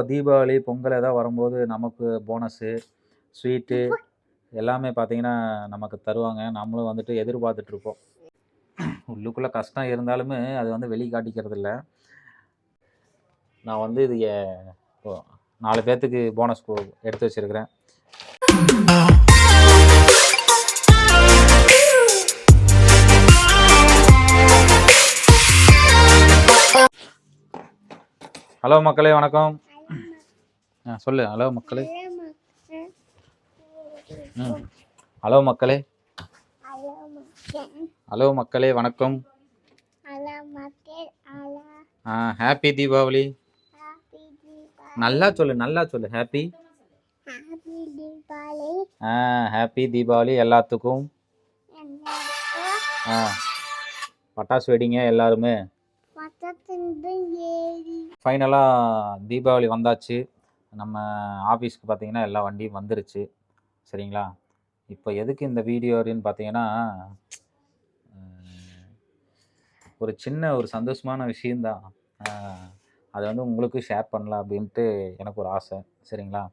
தீபாவளி, பொங்கல் ஏதாவது வரும்போது நமக்கு போனஸு, ஸ்வீட்டு எல்லாமே பார்த்தீங்கன்னா, நமக்கு தருவாங்க. நம்மளும் வந்துட்டு எதிர்பார்த்துட்ருப்போம். உள்ளுக்குள்ள கஷ்டம் இருந்தாலுமே, அது வந்து வெளிக்காட்டிக்கிறதில்ல. நான் வந்து இது இப்போ 4 பேத்துக்கு போனஸ் எடுத்து வச்சிருக்கிறேன். ஹலோ மக்களே, வணக்கம். சொல்லு. ஹலோ மக்களே. ஹலோ மக்களே. ஹலோ மக்களே, வணக்கம். ஹாப்பி தீபாவளி. நல்லா சொல்லு. ஹாப்பி ஹாப்பி தீபாவளி எல்லாத்துக்கும். பட்டாசு வெடிங்க எல்லாருமே. ஃபைனலாக தீபாவளி வந்தாச்சு. நம்ம ஆஃபீஸ்க்கு பார்த்தீங்கன்னா எல்லா வண்டியும் வந்துருச்சு. சரிங்களா? இப்போ எதுக்கு இந்த வீடியோன்னு பார்த்தீங்கன்னா, ஒரு சின்ன ஒரு சந்தோஷமான விஷயந்தான். அதை வந்து உங்களுக்கு ஷேர் பண்ணலாம் அப்படின்ட்டு எனக்கு ஒரு ஆசை. சரிங்களா?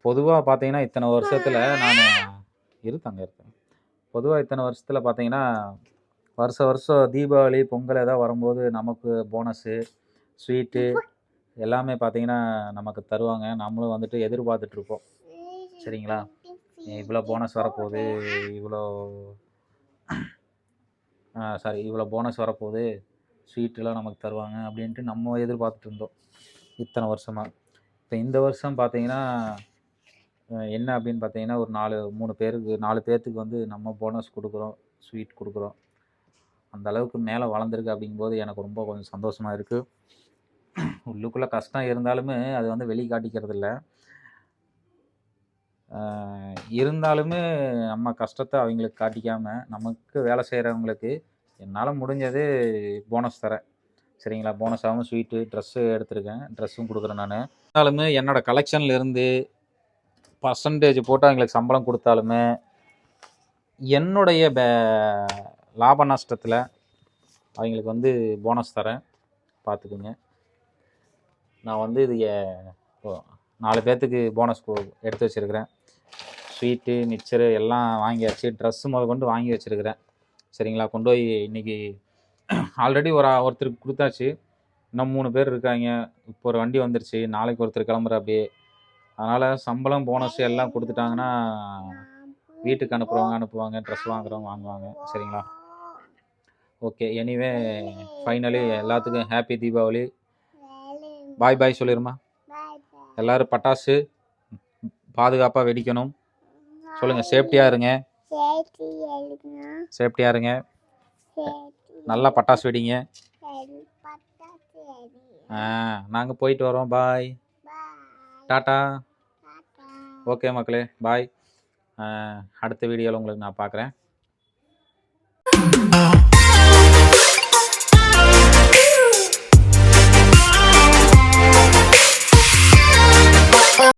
பொதுவாக பார்த்தீங்கன்னா இத்தனை வருஷத்தில் நான் இருக்கேன். பொதுவாக இத்தனை வருஷத்தில் பார்த்தீங்கன்னா வருஷம் தீபாவளி, பொங்கல் ஏதாவது வரும்போது நமக்கு போனஸு, ஸ்வீட்டு எல்லாமே பார்த்தீங்கன்னா நமக்கு தருவாங்க. நம்மளும் வந்துட்டு எதிர்பார்த்துட்ருப்போம். சரிங்களா? இவ்வளோ போனஸ் வரப்போகுது, இவ்வளோ போனஸ் வரப்போகுது, ஸ்வீட்டெலாம் நமக்கு தருவாங்க அப்படின்ட்டு நம்ம எதிர்பார்த்துட்டு இருந்தோம் இத்தனை வருஷமாக. இப்போ இந்த வருஷம் பார்த்தீங்கன்னா என்ன அப்படின்னு பார்த்தீங்கன்னா, ஒரு 4 பேர்த்துக்கு வந்து நம்ம போனஸ் கொடுக்குறோம், ஸ்வீட் கொடுக்குறோம். அந்த அளவுக்கு மேலே வளர்ந்துருக்கு அப்படிங்கும்போது எனக்கு ரொம்ப கொஞ்சம் சந்தோஷமாக இருக்குது. உள்ளுக்குள்ளே கஷ்டம் இருந்தாலுமே அது வந்து வெளிக்காட்டிக்கிறதில்ல. இருந்தாலுமே நம்ம கஷ்டத்தை அவங்களுக்கு காட்டிக்காமல், நமக்கு வேலை செய்கிறவங்களுக்கு என்னால் முடிஞ்சது போனஸ் தரேன். சரிங்களா? போனஸாகவும் ஸ்வீட்டு, ட்ரெஸ்ஸு எடுத்திருக்கேன். ட்ரெஸ்ஸும் கொடுக்குறேன் நான். இருந்தாலுமே என்னோடய கலெக்ஷன்லேருந்து பர்சன்டேஜ் போட்டு அவங்களுக்கு சம்பளம் கொடுத்தாலுமே, என்னுடைய லாப நஷ்டத்தில் அவங்களுக்கு வந்து போனஸ் தரேன். பார்த்துக்குங்க. நான் வந்து இது 4 பேர்த்துக்கு போனஸ் எடுத்து வச்சுருக்கிறேன். ஸ்வீட்டு, மிக்சரு எல்லாம் வாங்கியாச்சு. ட்ரெஸ்ஸு கொண்டு வாங்கி வச்சுருக்கிறேன். சரிங்களா? கொண்டு போய் இன்றைக்கி ஆல்ரெடி ஒருத்தருக்கு கொடுத்தாச்சு. இன்னும் 3 பேர் இருக்காங்க. இப்போ ஒரு வண்டி வந்துருச்சு. நாளைக்கு ஒருத்தர் கிளம்புற அப்படியே. அதனால் சம்பளம், போனஸ் எல்லாம் கொடுத்துட்டாங்கன்னா வீட்டுக்கு அனுப்புவாங்க. ட்ரெஸ் வாங்குறவங்க வாங்குவாங்க. சரிங்களா? ஓகே. எனிவே ஃபைனலி எல்லாத்துக்கும் ஹாப்பி தீபாவளி. பாய் சொல்லிடுமா? எல்லோரும் பட்டாசு பாதுகாப்பாக வெடிக்கணும். சொல்லுங்கள். சேஃப்டியாக இருங்க. நல்லா பட்டாசு வெடிங்க. நாங்கள் போயிட்டு வரோம். பாய், டாட்டா. ஓகே மக்களே, பாய். அடுத்த வீடியோவில் உங்களுக்கு நான் பார்க்குறேன்.